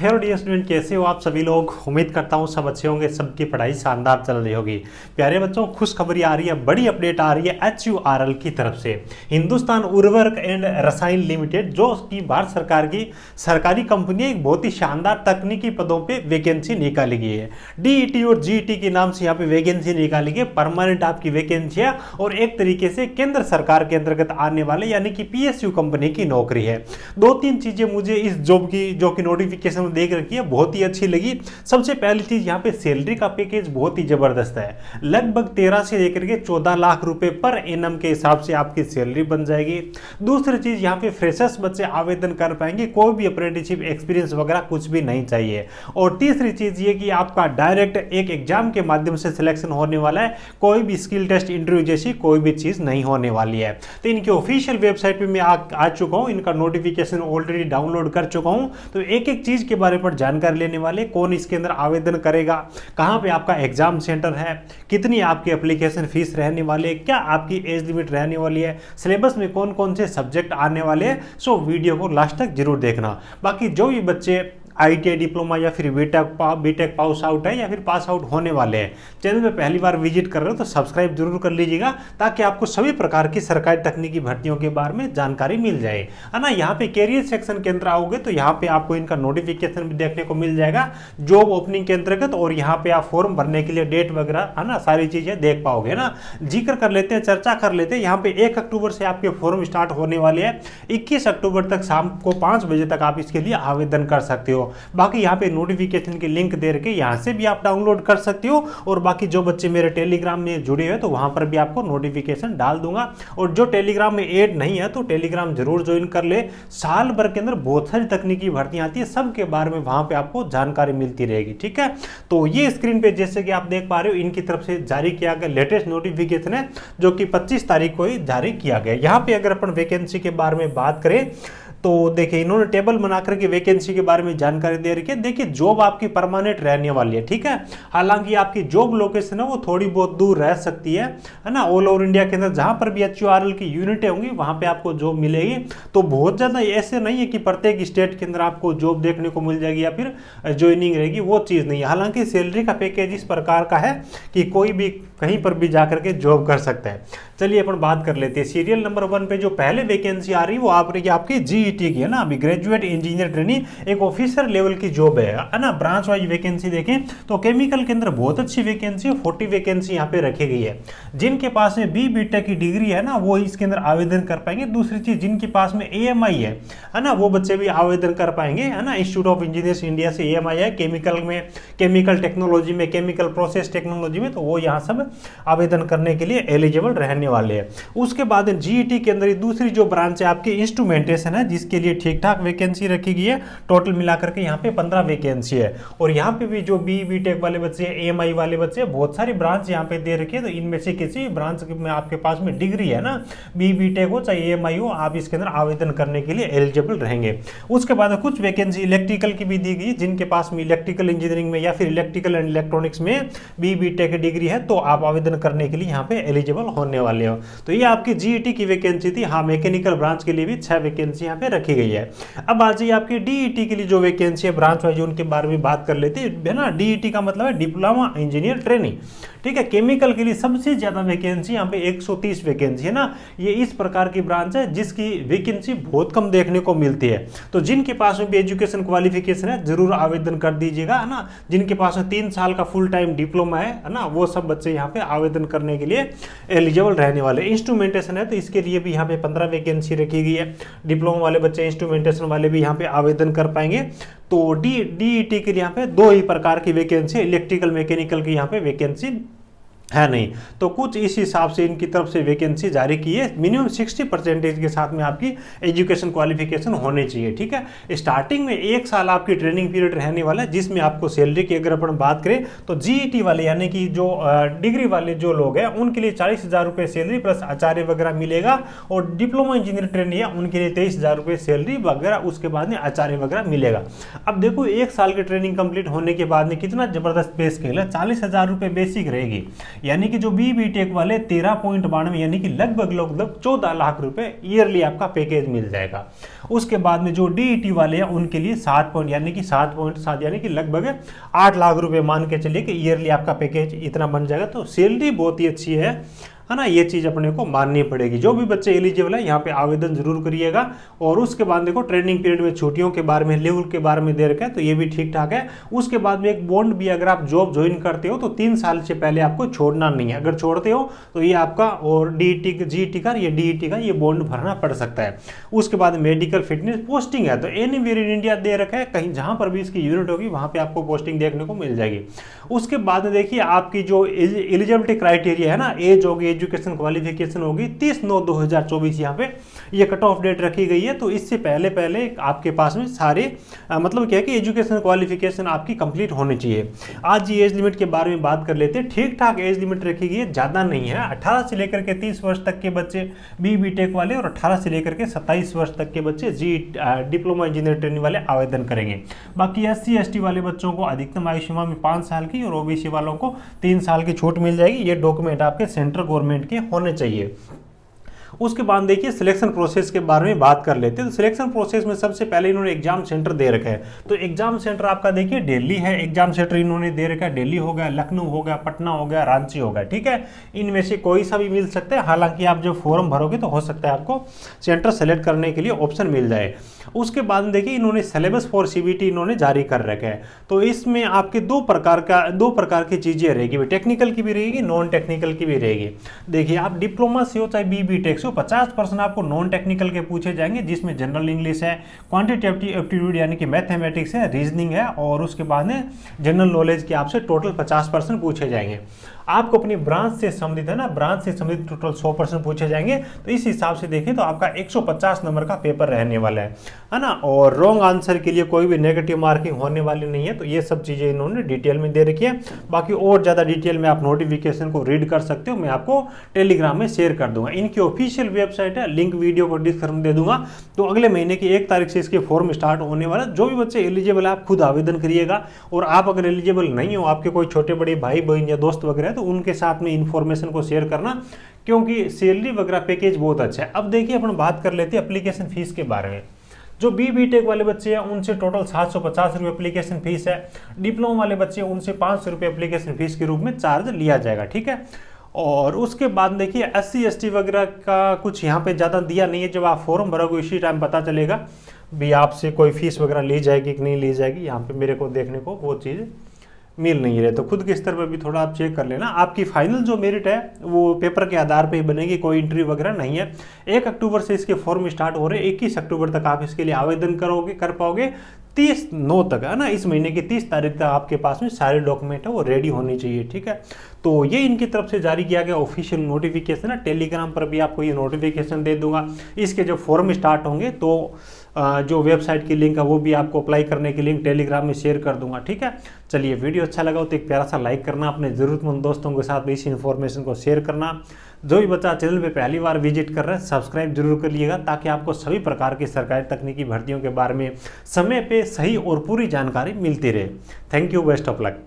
Hello dear student, कैसे हो आप सभी लोग। उम्मीद करता हूँ सब अच्छे होंगे, सबकी पढ़ाई शानदार चल रही होगी। प्यारे बच्चों, खुशखबरी आ रही है, बड़ी अपडेट आ रही है HURL की तरफ से। हिंदुस्तान उर्वरक एंड रसायन लिमिटेड, जो कि भारत सरकार की सरकारी कंपनी है, एक बहुत ही शानदार तकनीकी पदों पे वैकेंसी निकाली गई है। DET और GET के नाम से यहाँ पे वैकेंसी निकाली गई, परमानेंट आपकी वैकेंसी है और एक तरीके से केंद्र सरकार के अंतर्गत आने वाले यानी कि PSU कंपनी की नौकरी है। दो तीन चीजें मुझे इस जॉब की जो कि नोटिफिकेशन में देख रखी है बहुत ही अच्छी लगी। सबसे पहली चीज, यहाँ पे सैलरी का पैकेज बहुत ही जबरदस्त है। लगभग 13 से लेकर के 14 लाख रुपए पर एनम के हिसाब से आपकी सैलरी बन जाएगी। दूसरी चीज, यहाँ पे फ्रेशर्स बच्चे आवेदन कर पाएंगे, कोई भी अप्रेंटिसशिप एक्सपीरियंस वगैरह कुछ भी नहीं चाहिए। और तीसरी चीज ये कि आपका डायरेक्ट एक एग्जाम के माध्यम से सिलेक्शन होने वाला है, कोई भी स्किल टेस्ट इंटरव्यू जैसी कोई भी चीज नहीं होने वाली है। तो इनकी ऑफिशियल वेबसाइट पे मैं आ चुका हूँ, इनका नोटिफिकेशन ऑलरेडी डाउनलोड कर चुका हूँ। तो एक एक चीज के बारे में जानकारी लेने वाले, कौन इसके अंदर आवेदन करेगा, कहां पे आपका एग्जाम सेंटर है, कितनी आपकी एप्लीकेशन फीस रहने वाली है, क्या आपकी एज लिमिट रहने वाली है, सिलेबस में कौन कौन से सब्जेक्ट आने वाले हैं। सो वीडियो को लास्ट तक जरूर देखना। बाकी जो भी बच्चे ITI डिप्लोमा या फिर बीटेक पास आउट है या फिर पास आउट होने वाले हैं, चैनल में पहली बार विजिट कर रहे हो तो सब्सक्राइब जरूर कर लीजिएगा, ताकि आपको सभी प्रकार की सरकारी तकनीकी भर्तियों के बारे में जानकारी मिल जाए, है ना। यहाँ पे कैरियर सेक्शन के अंदर आओगे तो यहाँ पे आपको इनका नोटिफिकेशन भी देखने को मिल जाएगा जॉब ओपनिंग के अंतर्गत, और यहाँ पे आप फॉर्म भरने के लिए डेट वगैरह, है ना, सारी चीजें देख पाओगे ना। जिक्र कर लेते हैं, चर्चा कर लेते हैं। यहाँ पे 1 अक्टूबर से आपके फॉर्म स्टार्ट होने वाले हैं। 21 अक्टूबर तक शाम को 5 बजे तक आप इसके लिए आवेदन कर सकते हो। बाकी यहाँ पे नोटिफिकेशन की लिंक दे रखे, यहाँ से भी आप डाउनलोड कर सकते हो। और बाकी जो बच्चे मेरे टेलीग्राम में जुड़े हुए तो वहां पर भी आपको नोटिफिकेशन डाल दूंगा। और जो टेलीग्राम में ऐड नहीं है तो टेलीग्राम जरूर ज्वाइन कर ले। साल भर के अंदर बहुत सारी तकनीकी भर्तियां आती है, सबके बारे में वहां पे आपको जानकारी मिलती रहेगी, ठीक है। तो ये स्क्रीन पे जैसे कि आप देख पा रहे हो, इनकी तरफ से जारी किया गया लेटेस्ट नोटिफिकेशन है, जो कि 25 तारीख को ही जारी किया गया। यहाँ पे अगर अपन वैकेंसी के बारे में बात करें तो देखिए, इन्होंने टेबल बना करके वैकेंसी के बारे में जानकारी दे रखी है। देखिए, जॉब आपकी परमानेंट रहने वाली है, ठीक है। हालांकि आपकी जॉब लोकेशन है वो थोड़ी बहुत दूर रह सकती है ना। ऑल ओवर इंडिया के अंदर जहां पर भी HURL की यूनिटें होंगी वहां पे आपको जॉब मिलेगी। तो बहुत ज्यादा ऐसे नहीं है कि प्रत्येक स्टेट के अंदर आपको जॉब देखने को मिल जाएगी या फिर ज्वाइनिंग रहेगी, वो चीज नहीं है। हालांकि सैलरी का पैकेज इस प्रकार का है कि कोई भी कहीं पर भी जाकर के जॉब कर सकता है। चलिए अपन बात कर लेते हैं। सीरियल नंबर 1 पे जो पहले वैकेंसी आ रही है वो आप रही आपकी GET की, है ना। अभी ग्रेजुएट इंजीनियर ट्रेनिंग एक ऑफिसर लेवल की जॉब है ना। ब्रांच वाइज वैकेंसी देखें तो केमिकल के अंदर बहुत अच्छी वैकेंसी है, 40 वैकेंसी यहाँ पे रखी गई है। जिनके पास में BTech की डिग्री है ना, वो इसके अंदर आवेदन कर पाएंगे। दूसरी चीज, जिनके पास में AMI है ना, वो बच्चे भी आवेदन कर पाएंगे, है ना। इंस्टीट्यूट ऑफ इंजीनियर्स इंडिया से AMI है, केमिकल में, केमिकल टेक्नोलॉजी में, केमिकल प्रोसेस टेक्नोलॉजी में, तो वो यहाँ सब आवेदन करने के लिए एलिजिबल रहने वाले हैं। उसके बाद GET के अंदर दूसरी जो ब्रांच है आपकी इंस्ट्रूमेंटेशन है, जिसके लिए ठीक ठाक वैकेंसी रखी गई है। टोटल मिलाकर के यहाँ पे 15 वैकेंसी है। और यहाँ पे भी जो BTech वाले बच्चे हैं, AMI वाले बच्चे हैं, बहुत सारी ब्रांच यहाँ पे दे रखी है। तो इनमें से किसी ब्रांच में आपके पास में डिग्री है ना, BTech हो चाहे AMI हो, आप इसके अंदर आवेदन करने के लिए एलिजिबल रहेंगे। उसके बाद कुछ वैकेंसी इलेक्ट्रिकल की भी दी गई, जिनके पास में इलेक्ट्रिकल इंजीनियरिंग में या फिर इलेक्ट्रिकल एंड इलेक्ट्रॉनिक्स में BTech डिग्री है, तो आप आवेदन करने के लिए यहाँ पे एलिजिबल होने वाले हो। तो ये आपकी GET की वैकेंसी थी। हाँ, मैकेनिकल ब्रांच के लिए भी 6 वैकेंसी यहाँ पे रखी गई है। अब आ जाइए आपकी DET के लिए जो वैकेंसी है ब्रांच वाइज, उनके बारे में बात कर लेते हैं, है ना। DET का मतलब है डिप्लोमा इंजीनियर ट्रेनिंग, ठीक है। केमिकल के लिए सबसे ज्यादा वैकेंसी यहाँ पे 130 वैकेंसी है ना। ये इस प्रकार की ब्रांच है जिसकी वैकेंसी बहुत कम देखने को मिलती है। तो जिनके पास में भी एजुकेशन क्वालिफिकेशन है जरूर आवेदन कर दीजिएगा, है ना। जिनके पास में 3 साल का फुल टाइम डिप्लोमा है ना, वो सब बच्चे यहाँ पे आवेदन करने के लिए एलिजिबल रहने वाले। इंस्ट्रूमेंटेशन है तो इसके लिए भी यहाँ पे 15 वैकेंसी रखी गई है। डिप्लोमा वाले बच्चे, इंस्ट्रूमेंटेशन वाले भी यहाँ पे आवेदन कर पाएंगे। तो DET के लिए यहाँ पे 2 ही प्रकार की वैकेंसी, इलेक्ट्रिकल मैकेनिकल की यहाँ पे वैकेंसी है नहीं। तो कुछ इस हिसाब से इनकी तरफ से वैकेंसी जारी की है। मिनिमम 60% के साथ में आपकी एजुकेशन क्वालिफिकेशन होनी चाहिए, ठीक है। स्टार्टिंग में 1 साल आपकी ट्रेनिंग पीरियड रहने वाला है, जिसमें आपको सैलरी की अगर अपन बात करें तो GET वाले यानी कि जो डिग्री वाले जो लोग हैं उनके लिए 40,000 रुपये सैलरी प्लस आचार्य वगैरह मिलेगा। और डिप्लोमा इंजीनियर ट्रेनी है उनके लिए 23,000 रुपये सैलरी वगैरह, उसके बाद में आचार्य वगैरह मिलेगा। अब देखो, 1 साल की ट्रेनिंग कंप्लीट होने के बाद में कितना जबरदस्त पे स्केल है। 40,000 रुपये बेसिक रहेगी। यानी कि जो बीटेक वाले 13.92 यानी कि लगभग 14 लाख रुपए ईयरली आपका पैकेज मिल जाएगा। उसके बाद में जो डीईटी वाले हैं उनके लिए 7 यानी कि 7.7 यानी कि लगभग 8 लाख रुपए मान के चलिए कि ईयरली आपका पैकेज इतना बन जाएगा। तो सैलरी बहुत ही अच्छी है ना, ये चीज़ अपने को माननी पड़ेगी। जो भी बच्चे एलिजिबल है यहाँ पे आवेदन जरूर करिएगा। और उसके बाद देखो ट्रेनिंग पीरियड में छुट्टियों के बारे में, लीव के बारे में दे रखा है, तो ये भी ठीक ठाक है। उसके बाद में एक बॉन्ड भी, अगर आप जॉब ज्वाइन करते हो तो 3 साल से पहले आपको छोड़ना नहीं है। अगर छोड़ते हो तो ये आपका और डीईटी जीईटी का ये डीईटी का ये बॉन्ड भरना पड़ सकता है। उसके बाद मेडिकल फिटनेस पोस्टिंग है तो एनीवेयर इन इंडिया दे रखा है, कहीं जहां पर भी इसकी यूनिट होगी वहां पे आपको पोस्टिंग देखने को मिल जाएगी। उसके बाद देखिए आपकी जो एलिजिबिलिटी क्राइटेरिया है ना, एज होगी, एजुकेशन क्वालिफिकेशन होगी, 30/9/2024 यहाँ पे ये कट ऑफ डेट रखी गई है। तो इससे पहले आपके पास में सारे मतलब क्या है कि एजुकेशन क्वालिफिकेशन आपकी कंप्लीट होनी चाहिए। आज ये एज लिमिट के बारे में बात कर लेते हैं। ठीक ठाक एज लिमिट रखी गई है, ज़्यादा नहीं है। 18 से लेकर के 30 वर्ष तक के बच्चे बीटेक वाले और 18 से लेकर के 27 वर्ष तक के बच्चे डिप्लोमा इंजीनियर ट्रेनिंग वाले आवेदन करेंगे। बाकी SC ST वाले बच्चों को अधिकतम आयु सीमा में 5 साल की और OBC वालों को 3 साल की छूट मिल जाएगी। ये डॉक्यूमेंट आपके सेंट्रल गवर्नमेंट के होने चाहिए। उसके बाद देखिए सिलेक्शन प्रोसेस के बारे में बात कर लेते हैं। तो सिलेक्शन प्रोसेस में सबसे पहले इन्होंने एग्जाम सेंटर दे रखा है। तो एग्जाम सेंटर आपका देखिए दिल्ली है, एग्जाम सेंटर इन्होंने दे रखा है। दिल्ली हो गया, लखनऊ हो गया, पटना हो गया, रांची हो गया, ठीक है। इनमें से कोई सा भी मिल सकता है। हालांकि आप जब फॉर्म भरोगे तो हो सकता है आपको सेंटर सेलेक्ट करने के लिए ऑप्शन मिल जाए। उसके बाद देखिए इन्होंने सिलेबस फॉर CBT इन्होंने जारी कर रखा है। तो इसमें आपके दो प्रकार की चीज़ें रहेगी, टेक्निकल की भी रहेगी, नॉन टेक्निकल की भी रहेगी। देखिए आप डिप्लोमा से हो चाहे बीटेक से हो, 50% आपको नॉन टेक्निकल के पूछे जाएंगे, जिसमें जनरल इंग्लिश है, क्वांटिटेटिव एप्टीट्यूड यानी कि मैथमेटिक्स है, रीजनिंग है, और उसके बाद में जनरल नॉलेज के आपसे टोटल 50% पूछे जाएंगे। आपको अपनी ब्रांच से संबंधित है ना, ब्रांच से संबंधित टोटल 100% पूछे जाएंगे। तो इस हिसाब से देखें तो आपका 150 नंबर का पेपर रहने वाला है ना। और रॉन्ग आंसर के लिए कोई भी नेगेटिव मार्किंग होने वाली नहीं है। तो ये सब चीज़ें इन्होंने डिटेल में दे रखी है। बाकी और ज़्यादा डिटेल में आप नोटिफिकेशन को रीड कर सकते हो, मैं आपको टेलीग्राम में शेयर कर दूंगा। इनकी ऑफिशियल वेबसाइट है, लिंक वीडियो को डिस्क्रिप्शन में दे दूंगा। तो अगले महीने की 1 तारीख से इसके फॉर्म स्टार्ट होने वाला। जो भी बच्चे एलिजिबल है आप खुद आवेदन करिएगा। और आप अगर एलिजिबल नहीं हो, आपके कोई छोटे बड़े भाई बहन या दोस्त वगैरह है, तो उनके साथ में इन्फॉर्मेशन को शेयर करना, क्योंकि सैलरी वगैरह पैकेज बहुत अच्छा है। अब देखिए अपन बात कर लेते हैं एप्लीकेशन फीस के बारे में। जो बीटेक वाले बच्चे हैं उनसे टोटल 750 रुपये एप्लीकेशन फीस है। डिप्लोमा वाले बच्चे उनसे 500 रुपये एप्लीकेशन फीस के रूप में चार्ज लिया जाएगा, ठीक है। और उसके बाद देखिए SC ST वगैरह का कुछ यहाँ पे ज़्यादा दिया नहीं है। जब आप फॉर्म भरोगे इसी टाइम पता चलेगा भी आपसे कोई फीस वगैरह ली जाएगी कि नहीं ली जाएगी। यहाँ पे मेरे को देखने को वो चीज़ मिल नहीं रहे, तो खुद के स्तर पर भी थोड़ा आप चेक कर लेना। आपकी फाइनल जो मेरिट है वो पेपर के आधार पे ही बनेगी, कोई इंटरव्यू वगैरह नहीं है। 1 अक्टूबर से इसके फॉर्म स्टार्ट हो रहे हैं, 21 अक्टूबर तक आप इसके लिए आवेदन कर पाओगे। 30/9 तक है ना, इस महीने की 30 तारीख तक आपके पास में सारे डॉक्यूमेंट है वो रेडी होनी चाहिए, ठीक है। तो ये इनकी तरफ से जारी किया गया ऑफिशियल नोटिफिकेशन है। टेलीग्राम पर भी आपको ये नोटिफिकेशन दे दूंगा। इसके जो फॉर्म स्टार्ट होंगे तो जो वेबसाइट की लिंक है वो भी आपको अप्लाई करने की लिंक टेलीग्राम में शेयर कर दूंगा, ठीक है। चलिए वीडियो अच्छा लगा तो एक प्यारा सा लाइक करना, अपने ज़रूरतमंद दोस्तों के साथ इस इन्फॉर्मेशन को शेयर करना। जो भी बच्चा चैनल पे पहली बार विजिट कर रहा है सब्सक्राइब जरूर कर लिएगा, ताकि आपको सभी प्रकार की सरकारी तकनीकी भर्तियों के बारे में समय पे सही और पूरी जानकारी मिलती रहे। Thank you, best of luck.